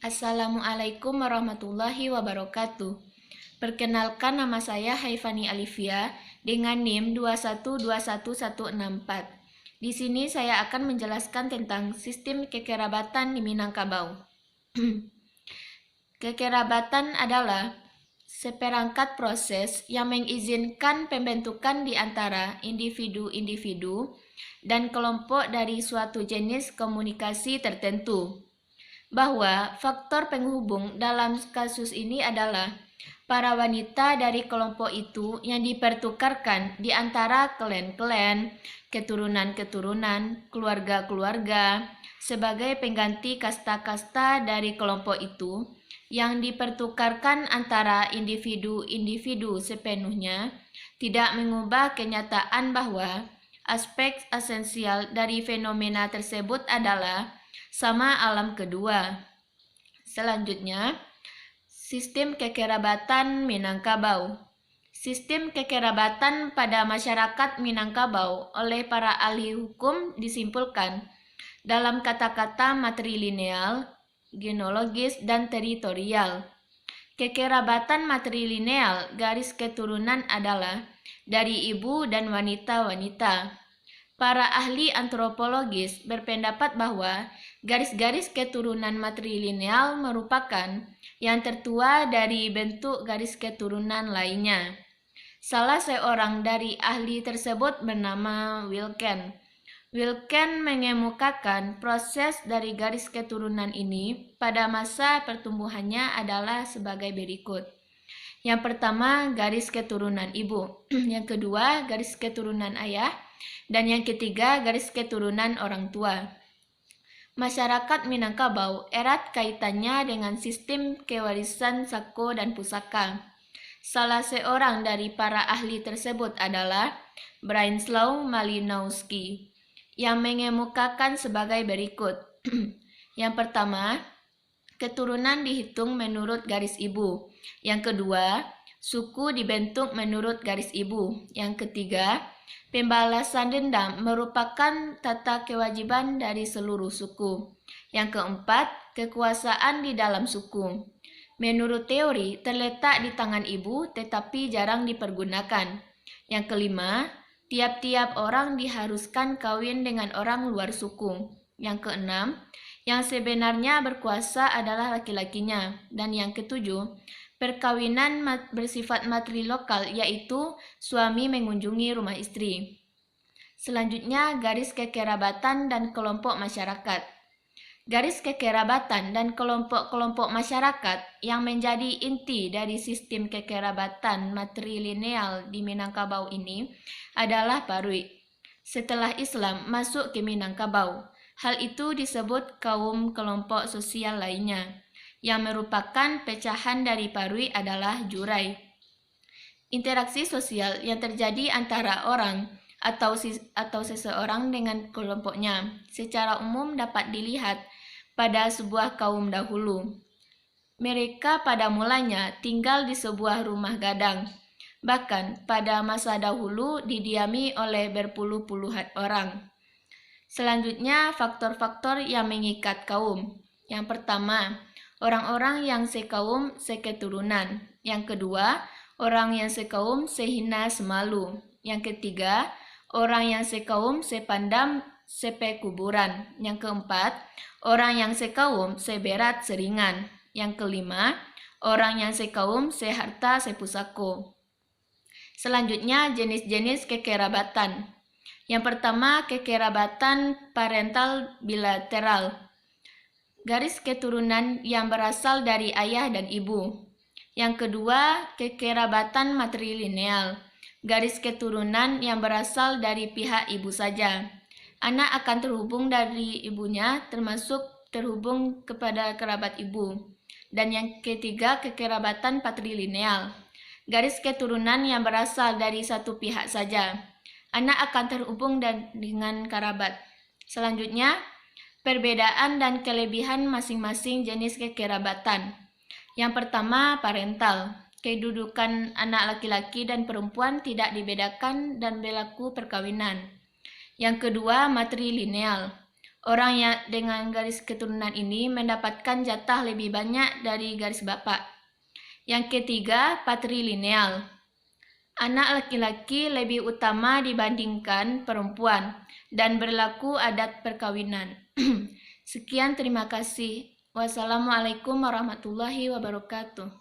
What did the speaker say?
Assalamualaikum warahmatullahi wabarakatuh. Perkenalkan, nama saya Haifani Alifia dengan NIM 2121164. Di sini saya akan menjelaskan tentang sistem kekerabatan di Minangkabau. Kekerabatan adalah seperangkat proses yang mengizinkan pembentukan di antara individu-individu dan kelompok dari suatu jenis komunikasi tertentu, bahwa faktor penghubung dalam kasus ini adalah para wanita dari kelompok itu yang dipertukarkan di antara klan-klan, keturunan-keturunan, keluarga-keluarga, sebagai pengganti kasta-kasta dari kelompok itu, yang dipertukarkan antara individu-individu sepenuhnya, tidak mengubah kenyataan bahwa aspek esensial dari fenomena tersebut adalah sama alam kedua. Selanjutnya, sistem kekerabatan Minangkabau. Sistem kekerabatan pada masyarakat Minangkabau oleh para ahli hukum disimpulkan dalam kata-kata matrilineal, genealogis, dan teritorial. Kekerabatan matrilineal garis keturunan adalah dari ibu dan wanita-wanita. Para ahli antropologis berpendapat bahwa garis-garis keturunan matrilineal merupakan yang tertua dari bentuk garis keturunan lainnya. Salah seorang dari ahli tersebut bernama Wilken. Wilken mengemukakan proses dari garis keturunan ini pada masa pertumbuhannya adalah sebagai berikut. Yang pertama, garis keturunan ibu. Yang kedua, garis keturunan ayah. Dan yang ketiga, garis keturunan orang tua. Masyarakat Minangkabau erat kaitannya dengan sistem kewarisan sako dan pusaka. Salah seorang dari para ahli tersebut adalah Branislaw Malinowski, yang mengemukakan sebagai berikut. Yang pertama, keturunan dihitung menurut garis ibu. Yang kedua, suku dibentuk menurut garis ibu. Yang ketiga, pembalasan dendam merupakan tata kewajiban dari seluruh suku. Yang keempat, kekuasaan di dalam suku, menurut teori, terletak di tangan ibu tetapi jarang dipergunakan. Yang kelima, tiap-tiap orang diharuskan kawin dengan orang luar suku. Yang keenam, yang sebenarnya berkuasa adalah laki-lakinya. Dan yang ketujuh, perkawinan bersifat matrilokal, yaitu suami mengunjungi rumah istri. Selanjutnya, garis kekerabatan dan kelompok masyarakat. Garis kekerabatan dan kelompok-kelompok masyarakat yang menjadi inti dari sistem kekerabatan matrilineal di Minangkabau ini adalah Parui. Setelah Islam masuk ke Minangkabau, hal itu disebut kaum kelompok sosial lainnya. Yang merupakan pecahan dari Parui adalah Jurai. Interaksi sosial yang terjadi antara orang atau seseorang dengan kelompoknya secara umum dapat dilihat pada sebuah kaum dahulu. Mereka pada mulanya tinggal di sebuah rumah gadang. Bahkan pada masa dahulu didiami oleh berpuluh-puluhan orang. Selanjutnya, faktor-faktor yang mengikat kaum. Yang pertama, orang-orang yang sekaum seketurunan. Yang kedua, orang yang sekaum sehina semalu. Yang ketiga, orang yang sekaum sepandam sepekuburan. Yang keempat, orang yang sekaum seberat seringan. Yang kelima, orang yang sekaum seharta sepusako. Selanjutnya, jenis-jenis kekerabatan. Yang pertama, kekerabatan parental bilateral. Garis keturunan yang berasal dari ayah dan ibu. Yang kedua, kekerabatan matrilineal. Garis keturunan yang berasal dari pihak ibu saja. Anak akan terhubung dari ibunya, termasuk terhubung kepada kerabat ibu. Dan yang ketiga, kekerabatan patrilineal. Garis keturunan yang berasal dari satu pihak saja. Anak akan terhubung dengan kerabat. Selanjutnya, perbedaan dan kelebihan masing-masing jenis kekerabatan. Yang pertama, parental. Kedudukan anak laki-laki dan perempuan tidak dibedakan dan berlaku perkawinan. Yang kedua, matrilineal. Orang yang dengan garis keturunan ini mendapatkan jatah lebih banyak dari garis bapak. Yang ketiga, patrilineal. Anak laki-laki lebih utama dibandingkan perempuan dan berlaku adat perkawinan. Sekian, terima kasih. Wassalamualaikum warahmatullahi wabarakatuh.